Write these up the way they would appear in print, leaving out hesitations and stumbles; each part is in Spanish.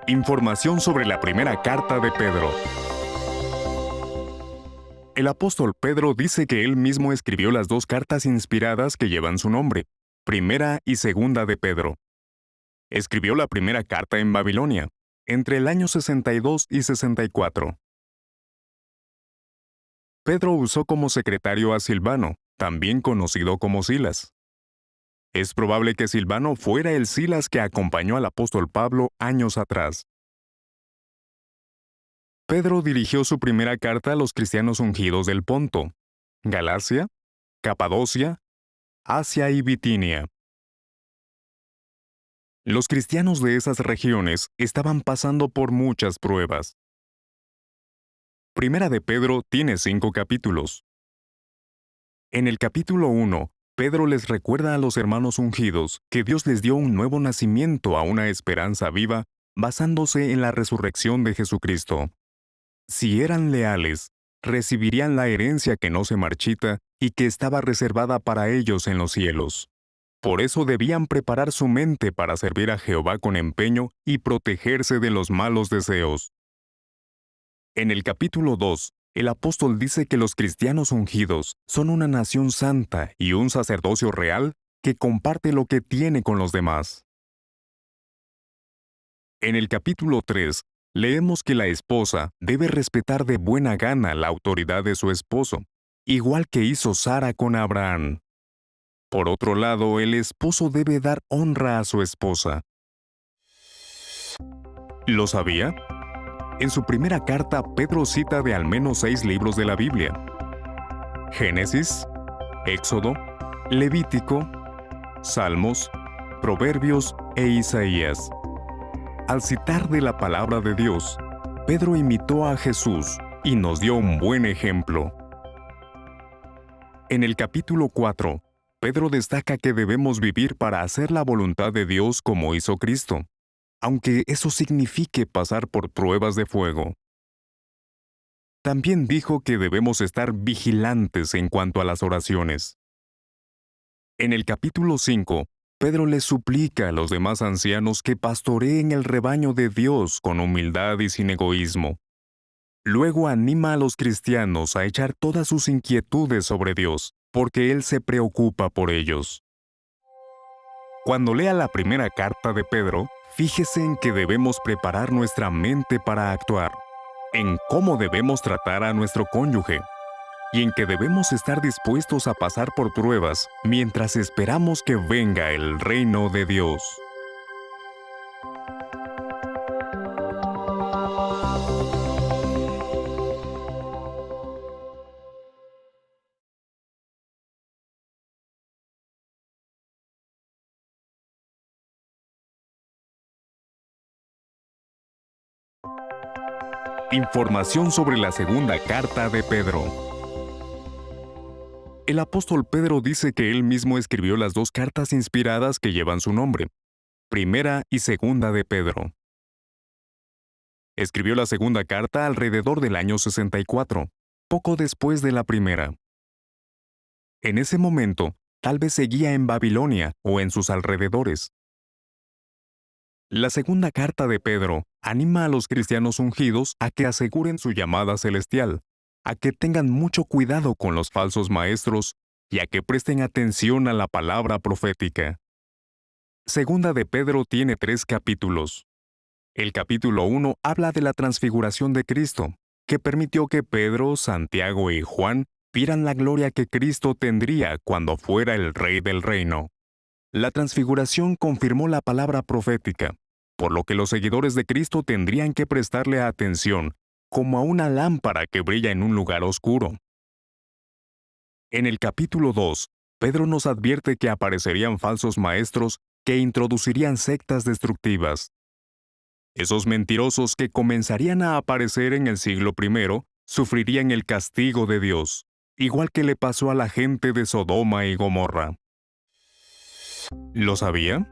Información sobre la primera carta de Pedro. El apóstol Pedro dice que él mismo escribió las dos cartas inspiradas que llevan su nombre, Primera y Segunda de Pedro. Escribió la primera carta en Babilonia, entre el año 62 y 64. Pedro usó como secretario a Silvano, también conocido como Silas. Es probable que Silvano fuera el Silas que acompañó al apóstol Pablo años atrás. Pedro dirigió su primera carta a los cristianos ungidos del Ponto, Galacia, Capadocia, Asia y Bitinia. Los cristianos de esas regiones estaban pasando por muchas pruebas. Primera de Pedro tiene 5 capítulos. En el capítulo 1, Pedro les recuerda a los hermanos ungidos que Dios les dio un nuevo nacimiento a una esperanza viva basándose en la resurrección de Jesucristo. Si eran leales, recibirían la herencia que no se marchita y que estaba reservada para ellos en los cielos. Por eso debían preparar su mente para servir a Jehová con empeño y protegerse de los malos deseos. En el capítulo 2, el apóstol dice que los cristianos ungidos son una nación santa y un sacerdocio real que comparte lo que tiene con los demás. En el capítulo 3, leemos que la esposa debe respetar de buena gana la autoridad de su esposo, igual que hizo Sara con Abraham. Por otro lado, el esposo debe dar honra a su esposa. ¿Lo sabía? En su primera carta, Pedro cita de al menos 6 libros de la Biblia: Génesis, Éxodo, Levítico, Salmos, Proverbios e Isaías. Al citar de la palabra de Dios, Pedro imitó a Jesús y nos dio un buen ejemplo. En el capítulo 4, Pedro destaca que debemos vivir para hacer la voluntad de Dios como hizo Cristo, aunque eso signifique pasar por pruebas de fuego. También dijo que debemos estar vigilantes en cuanto a las oraciones. En el capítulo 5, Pedro les suplica a los demás ancianos que pastoreen el rebaño de Dios con humildad y sin egoísmo. Luego anima a los cristianos a echar todas sus inquietudes sobre Dios, porque Él se preocupa por ellos. Cuando lea la primera carta de Pedro, fíjese en que debemos preparar nuestra mente para actuar, en cómo debemos tratar a nuestro cónyuge, y en que debemos estar dispuestos a pasar por pruebas mientras esperamos que venga el reino de Dios. Información sobre la segunda carta de Pedro. El apóstol Pedro dice que él mismo escribió las dos cartas inspiradas que llevan su nombre, Primera y Segunda de Pedro. Escribió la segunda carta alrededor del año 64, poco después de la primera. En ese momento, tal vez seguía en Babilonia o en sus alrededores. La segunda carta de Pedro anima a los cristianos ungidos a que aseguren su llamada celestial, a que tengan mucho cuidado con los falsos maestros y a que presten atención a la palabra profética. Segunda de Pedro tiene 3 capítulos. El capítulo 1 habla de la transfiguración de Cristo, que permitió que Pedro, Santiago y Juan vieran la gloria que Cristo tendría cuando fuera el Rey del reino. La transfiguración confirmó la palabra profética, por lo que los seguidores de Cristo tendrían que prestarle atención, como a una lámpara que brilla en un lugar oscuro. En el capítulo 2, Pedro nos advierte que aparecerían falsos maestros que introducirían sectas destructivas. Esos mentirosos que comenzarían a aparecer en el siglo I sufrirían el castigo de Dios, igual que le pasó a la gente de Sodoma y Gomorra. ¿Lo sabía?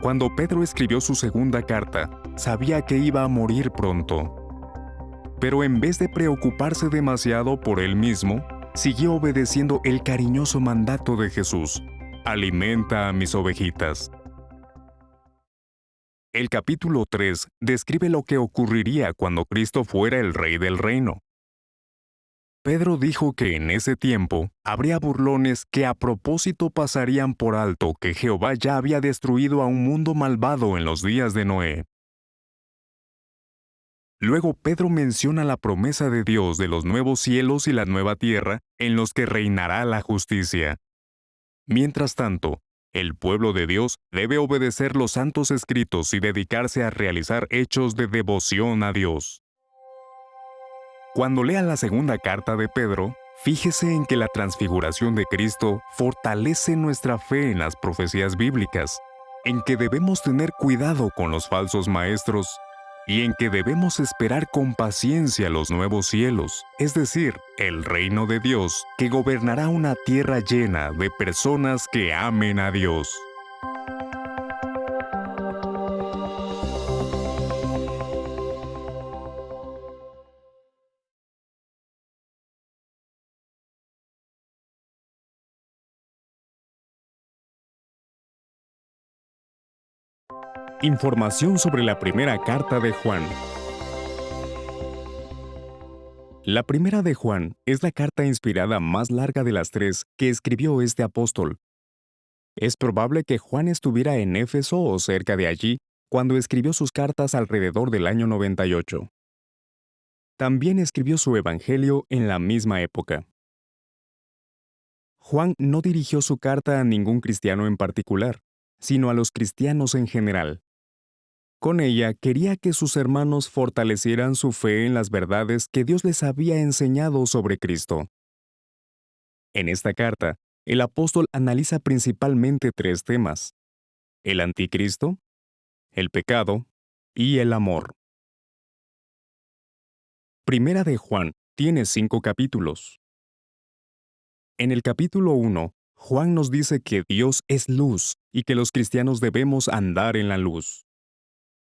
Cuando Pedro escribió su segunda carta, sabía que iba a morir pronto. Pero en vez de preocuparse demasiado por él mismo, siguió obedeciendo el cariñoso mandato de Jesús: alimenta a mis ovejitas. El capítulo 3 describe lo que ocurriría cuando Cristo fuera el Rey del reino. Pedro dijo que en ese tiempo habría burlones que a propósito pasarían por alto que Jehová ya había destruido a un mundo malvado en los días de Noé. Luego Pedro menciona la promesa de Dios de los nuevos cielos y la nueva tierra en los que reinará la justicia. Mientras tanto, el pueblo de Dios debe obedecer los santos escritos y dedicarse a realizar hechos de devoción a Dios. Cuando lea la segunda carta de Pedro, fíjese en que la transfiguración de Cristo fortalece nuestra fe en las profecías bíblicas, en que debemos tener cuidado con los falsos maestros y en que debemos esperar con paciencia los nuevos cielos, es decir, el reino de Dios, que gobernará una tierra llena de personas que amen a Dios. Información sobre la primera carta de Juan. La primera de Juan es la carta inspirada más larga de las tres que escribió este apóstol. Es probable que Juan estuviera en Éfeso o cerca de allí cuando escribió sus cartas alrededor del año 98. También escribió su evangelio en la misma época. Juan no dirigió su carta a ningún cristiano en particular, sino a los cristianos en general. Con ella quería que sus hermanos fortalecieran su fe en las verdades que Dios les había enseñado sobre Cristo. En esta carta, el apóstol analiza principalmente tres temas: el anticristo, el pecado y el amor. Primera de Juan tiene 5 capítulos. En el capítulo 1, Juan nos dice que Dios es luz y que los cristianos debemos andar en la luz.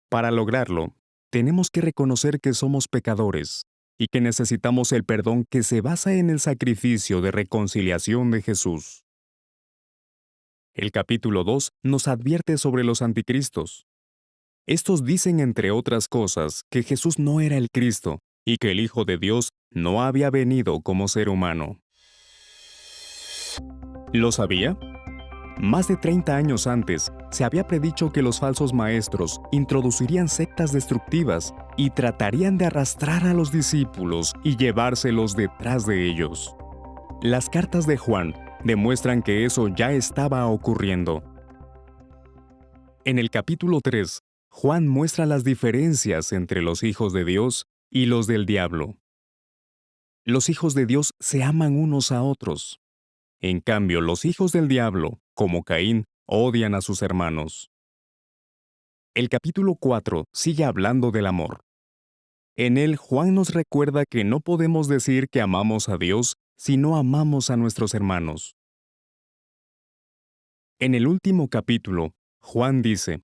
Para lograrlo, tenemos que reconocer que somos pecadores y que necesitamos el perdón que se basa en el sacrificio de reconciliación de Jesús. El capítulo 2 nos advierte sobre los anticristos. Estos dicen, entre otras cosas, que Jesús no era el Cristo y que el Hijo de Dios no había venido como ser humano. ¿Lo sabía? Más de 30 años antes, se había predicho que los falsos maestros introducirían sectas destructivas y tratarían de arrastrar a los discípulos y llevárselos detrás de ellos. Las cartas de Juan demuestran que eso ya estaba ocurriendo. En el capítulo 3, Juan muestra las diferencias entre los hijos de Dios y los del diablo. Los hijos de Dios se aman unos a otros. En cambio, los hijos del diablo, como Caín, odian a sus hermanos. El capítulo 4 sigue hablando del amor. En él, Juan nos recuerda que no podemos decir que amamos a Dios si no amamos a nuestros hermanos. En el último capítulo, Juan dice: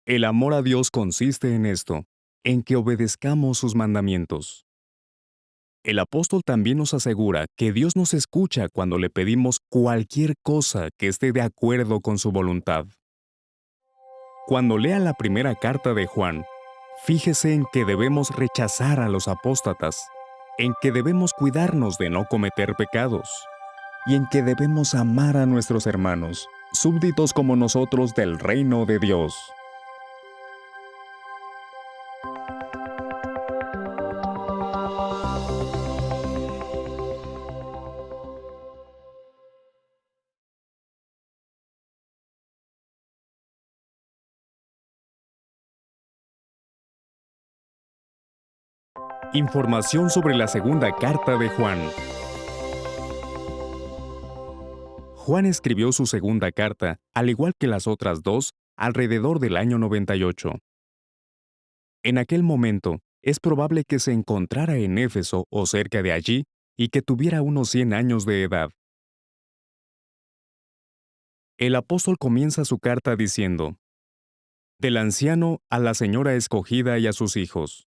el amor a Dios consiste en esto, en que obedezcamos sus mandamientos. El apóstol también nos asegura que Dios nos escucha cuando le pedimos cualquier cosa que esté de acuerdo con su voluntad. Cuando lea la primera carta de Juan, fíjese en que debemos rechazar a los apóstatas, en que debemos cuidarnos de no cometer pecados, y en que debemos amar a nuestros hermanos, súbditos como nosotros del reino de Dios. Información sobre la segunda carta de Juan. Juan escribió su segunda carta, al igual que las otras dos, alrededor del año 98. En aquel momento, es probable que se encontrara en Éfeso o cerca de allí y que tuviera unos 100 años de edad. El apóstol comienza su carta diciendo: del anciano a la señora escogida y a sus hijos.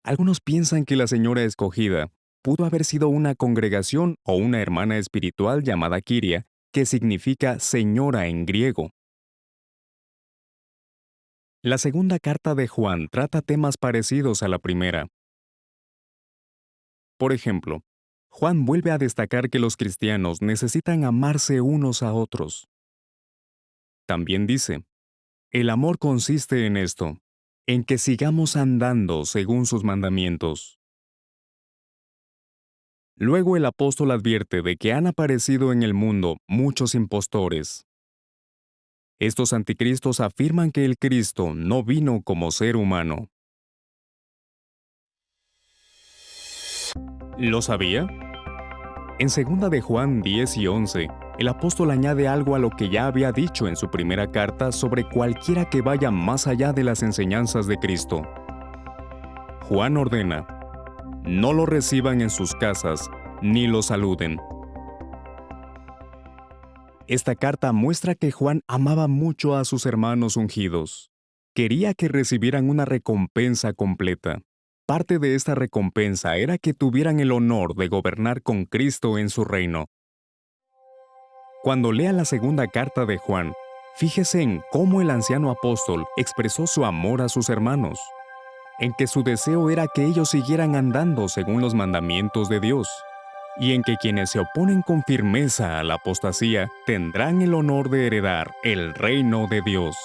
Algunos piensan que la señora escogida pudo haber sido una congregación o una hermana espiritual llamada Kiria, que significa señora en griego. La segunda carta de Juan trata temas parecidos a la primera. Por ejemplo, Juan vuelve a destacar que los cristianos necesitan amarse unos a otros. También dice, el amor consiste en esto, en que sigamos andando según sus mandamientos. Luego el apóstol advierte de que han aparecido en el mundo muchos impostores. Estos anticristos afirman que el Cristo no vino como ser humano. ¿Lo sabía? En 2 de Juan 10 y 11, el apóstol añade algo a lo que ya había dicho en su primera carta sobre cualquiera que vaya más allá de las enseñanzas de Cristo. Juan ordena, no lo reciban en sus casas, ni lo saluden. Esta carta muestra que Juan amaba mucho a sus hermanos ungidos. Quería que recibieran una recompensa completa. Parte de esta recompensa era que tuvieran el honor de gobernar con Cristo en su reino. Cuando lea la segunda carta de Juan, fíjese en cómo el anciano apóstol expresó su amor a sus hermanos, en que su deseo era que ellos siguieran andando según los mandamientos de Dios, y en que quienes se oponen con firmeza a la apostasía tendrán el honor de heredar el reino de Dios.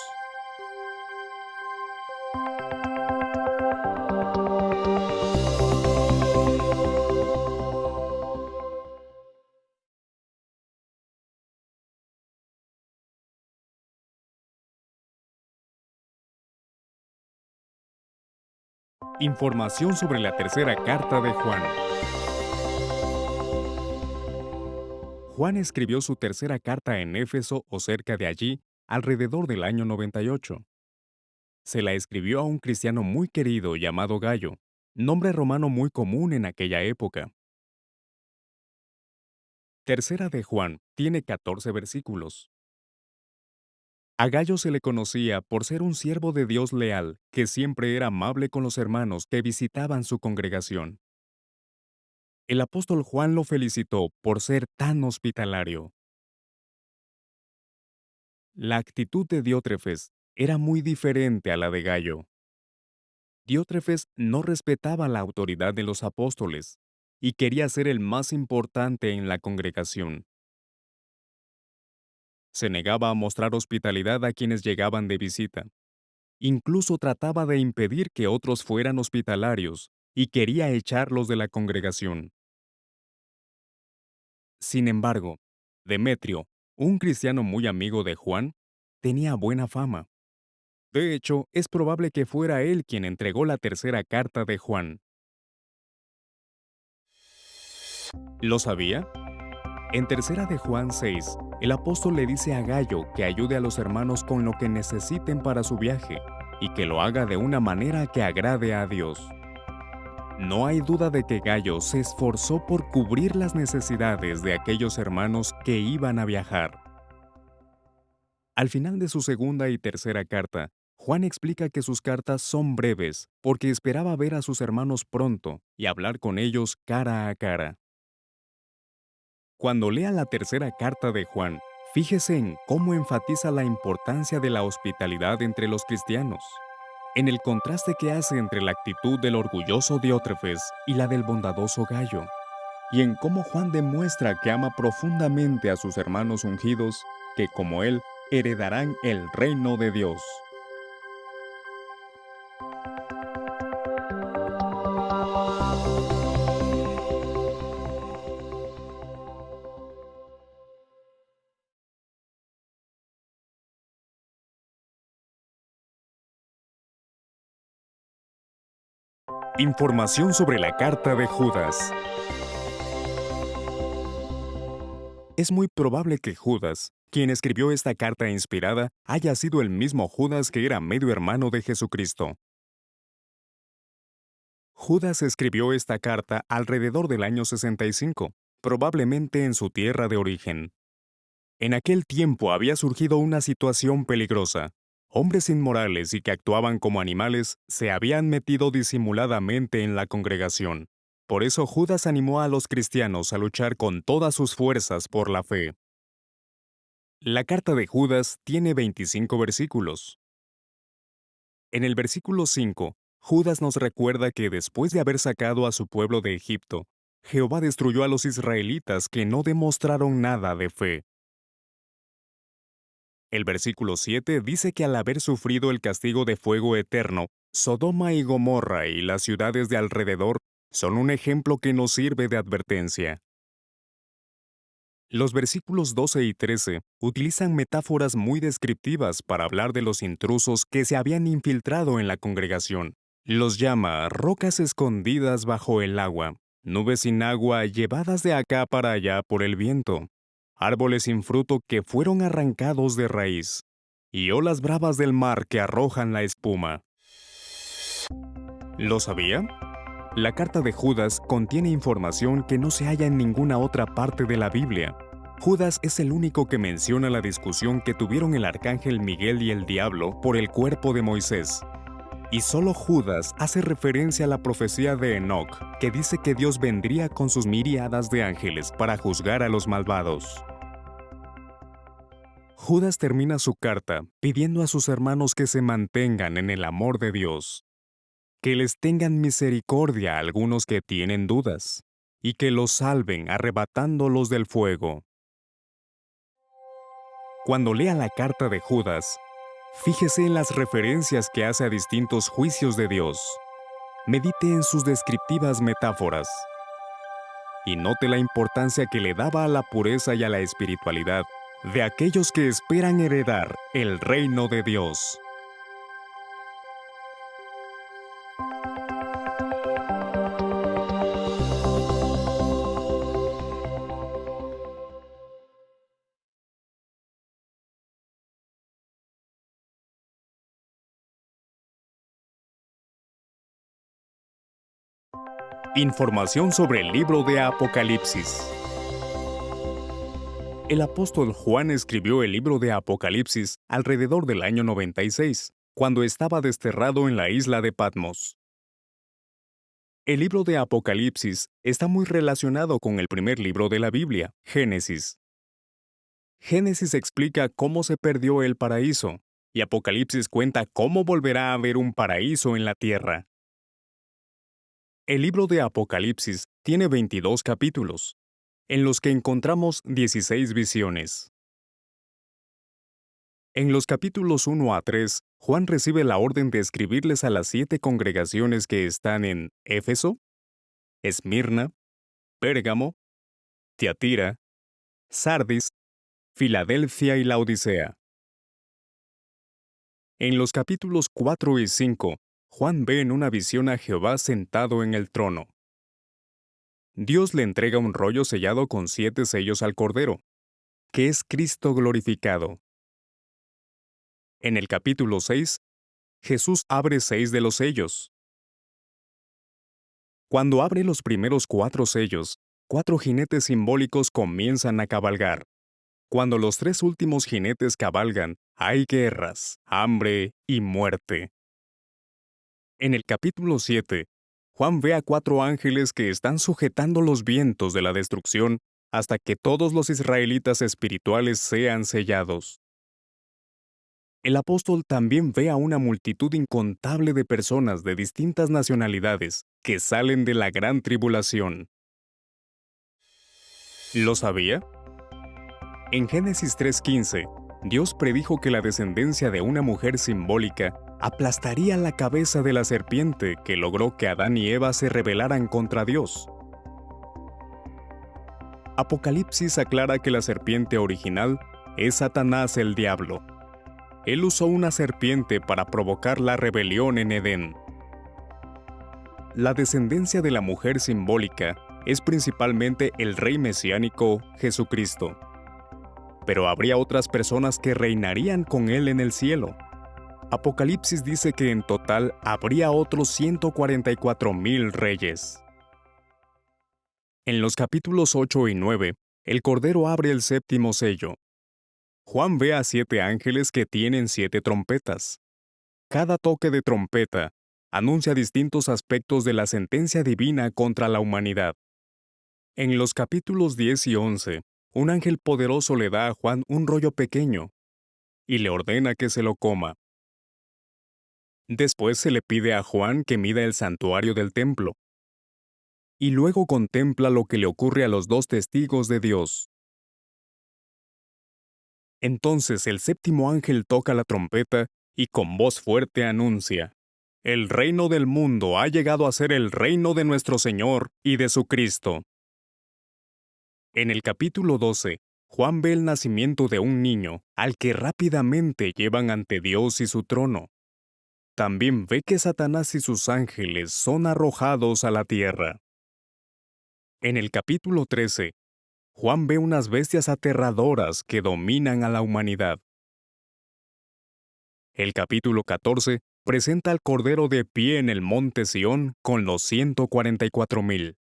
Información sobre la tercera carta de Juan. Juan escribió su tercera carta en Éfeso o cerca de allí, alrededor del año 98. Se la escribió a un cristiano muy querido llamado Gayo, nombre romano muy común en aquella época. Tercera de Juan tiene 14 versículos. A Gayo se le conocía por ser un siervo de Dios leal, que siempre era amable con los hermanos que visitaban su congregación. El apóstol Juan lo felicitó por ser tan hospitalario. La actitud de Diótrefes era muy diferente a la de Gayo. Diótrefes no respetaba la autoridad de los apóstoles y quería ser el más importante en la congregación. Se negaba a mostrar hospitalidad a quienes llegaban de visita. Incluso trataba de impedir que otros fueran hospitalarios y quería echarlos de la congregación. Sin embargo, Demetrio, un cristiano muy amigo de Juan, tenía buena fama. De hecho, es probable que fuera él quien entregó la tercera carta de Juan. ¿Lo sabía? En tercera de Juan 6, el apóstol le dice a Gayo que ayude a los hermanos con lo que necesiten para su viaje y que lo haga de una manera que agrade a Dios. No hay duda de que Gayo se esforzó por cubrir las necesidades de aquellos hermanos que iban a viajar. Al final de su segunda y tercera carta, Juan explica que sus cartas son breves porque esperaba ver a sus hermanos pronto y hablar con ellos cara a cara. Cuando lea la tercera carta de Juan, fíjese en cómo enfatiza la importancia de la hospitalidad entre los cristianos, en el contraste que hace entre la actitud del orgulloso Diótrefes y la del bondadoso Gayo, y en cómo Juan demuestra que ama profundamente a sus hermanos ungidos, que como él heredarán el reino de Dios. Información sobre la carta de Judas. Es muy probable que Judas, quien escribió esta carta inspirada, haya sido el mismo Judas que era medio hermano de Jesucristo. Judas escribió esta carta alrededor del año 65, probablemente en su tierra de origen. En aquel tiempo había surgido una situación peligrosa. Hombres inmorales y que actuaban como animales se habían metido disimuladamente en la congregación. Por eso Judas animó a los cristianos a luchar con todas sus fuerzas por la fe. La carta de Judas tiene 25 versículos. En el versículo 5, Judas nos recuerda que después de haber sacado a su pueblo de Egipto, Jehová destruyó a los israelitas que no demostraron nada de fe. El versículo 7 dice que al haber sufrido el castigo de fuego eterno, Sodoma y Gomorra y las ciudades de alrededor son un ejemplo que nos sirve de advertencia. Los versículos 12 y 13 utilizan metáforas muy descriptivas para hablar de los intrusos que se habían infiltrado en la congregación. Los llama rocas escondidas bajo el agua, nubes sin agua llevadas de acá para allá por el viento, árboles sin fruto que fueron arrancados de raíz, y olas bravas del mar que arrojan la espuma. ¿Lo sabía? La carta de Judas contiene información que no se halla en ninguna otra parte de la Biblia. Judas es el único que menciona la discusión que tuvieron el arcángel Miguel y el diablo por el cuerpo de Moisés. Y solo Judas hace referencia a la profecía de Enoc, que dice que Dios vendría con sus miríadas de ángeles para juzgar a los malvados. Judas termina su carta pidiendo a sus hermanos que se mantengan en el amor de Dios, que les tengan misericordia a algunos que tienen dudas, y que los salven arrebatándolos del fuego. Cuando lea la carta de Judas, fíjese en las referencias que hace a distintos juicios de Dios. Medite en sus descriptivas metáforas. Y note la importancia que le daba a la pureza y a la espiritualidad de aquellos que esperan heredar el reino de Dios. Información sobre el libro de Apocalipsis. El apóstol Juan escribió el libro de Apocalipsis alrededor del año 96, cuando estaba desterrado en la isla de Patmos. El libro de Apocalipsis está muy relacionado con el primer libro de la Biblia, Génesis. Génesis explica cómo se perdió el paraíso, y Apocalipsis cuenta cómo volverá a haber un paraíso en la tierra. El libro de Apocalipsis tiene 22 capítulos, en los que encontramos 16 visiones. En los capítulos 1 a 3, Juan recibe la orden de escribirles a las 7 congregaciones que están en Éfeso, Esmirna, Pérgamo, Tiatira, Sardis, Filadelfia y Laodicea. En los capítulos 4 y 5, Juan ve en una visión a Jehová sentado en el trono. Dios le entrega un rollo sellado con 7 sellos al Cordero, que es Cristo glorificado. En el capítulo 6, Jesús abre 6 de los sellos. Cuando abre los primeros 4 sellos, 4 jinetes simbólicos comienzan a cabalgar. Cuando los 3 últimos jinetes cabalgan, hay guerras, hambre y muerte. En el capítulo 7, Juan ve a 4 ángeles que están sujetando los vientos de la destrucción hasta que todos los israelitas espirituales sean sellados. El apóstol también ve a una multitud incontable de personas de distintas nacionalidades que salen de la gran tribulación. ¿Lo sabía? En Génesis 3:15, Dios predijo que la descendencia de una mujer simbólica aplastaría la cabeza de la serpiente que logró que Adán y Eva se rebelaran contra Dios. Apocalipsis aclara que la serpiente original es Satanás el diablo. Él usó una serpiente para provocar la rebelión en Edén. La descendencia de la mujer simbólica es principalmente el rey mesiánico Jesucristo. Pero habría otras personas que reinarían con él en el cielo. Apocalipsis dice que en total habría otros 144,000 reyes. En los capítulos 8 y 9, el Cordero abre el séptimo sello. Juan ve a 7 ángeles que tienen 7 trompetas. Cada toque de trompeta anuncia distintos aspectos de la sentencia divina contra la humanidad. En los capítulos 10 y 11, un ángel poderoso le da a Juan un rollo pequeño y le ordena que se lo coma. Después se le pide a Juan que mida el santuario del templo. Y luego contempla lo que le ocurre a los dos testigos de Dios. Entonces el séptimo ángel toca la trompeta y con voz fuerte anuncia: El reino del mundo ha llegado a ser el reino de nuestro Señor y de su Cristo. En el capítulo 12, Juan ve el nacimiento de un niño, al que rápidamente llevan ante Dios y su trono. También ve que Satanás y sus ángeles son arrojados a la tierra. En el capítulo 13, Juan ve unas bestias aterradoras que dominan a la humanidad. El capítulo 14 presenta al Cordero de pie en el monte Sión con los 144,000.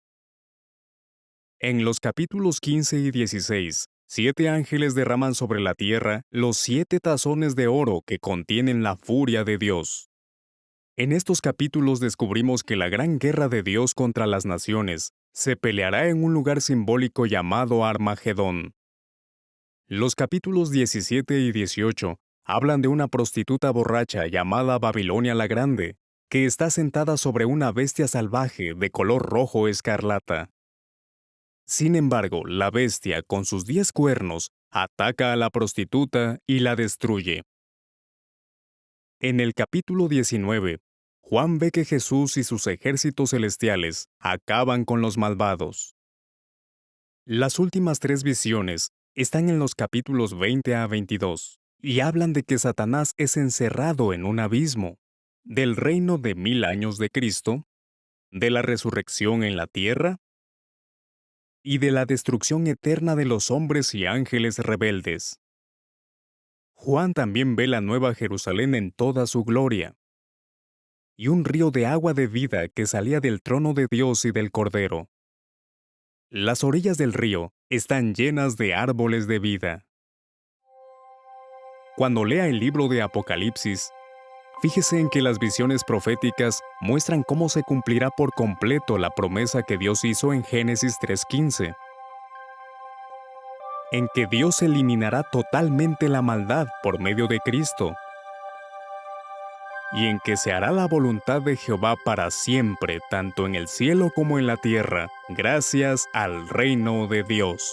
En los capítulos 15 y 16, 7 ángeles derraman sobre la tierra los 7 tazones de oro que contienen la furia de Dios. En estos capítulos descubrimos que la gran guerra de Dios contra las naciones se peleará en un lugar simbólico llamado Armagedón. Los capítulos 17 y 18 hablan de una prostituta borracha llamada Babilonia la Grande, que está sentada sobre una bestia salvaje de color rojo escarlata. Sin embargo, la bestia, con sus 10 cuernos, ataca a la prostituta y la destruye. En el capítulo 19, Juan ve que Jesús y sus ejércitos celestiales acaban con los malvados. Las últimas 3 visiones están en los capítulos 20 a 22 y hablan de que Satanás es encerrado en un abismo, del reino de 1000 años de Cristo, de la resurrección en la tierra y de la destrucción eterna de los hombres y ángeles rebeldes. Juan también ve la Nueva Jerusalén en toda su gloria, y un río de agua de vida que salía del trono de Dios y del Cordero. Las orillas del río están llenas de árboles de vida. Cuando lea el libro de Apocalipsis, fíjese en que las visiones proféticas muestran cómo se cumplirá por completo la promesa que Dios hizo en Génesis 3:15, en que Dios eliminará totalmente la maldad por medio de Cristo, y en que se hará la voluntad de Jehová para siempre, tanto en el cielo como en la tierra, gracias al reino de Dios.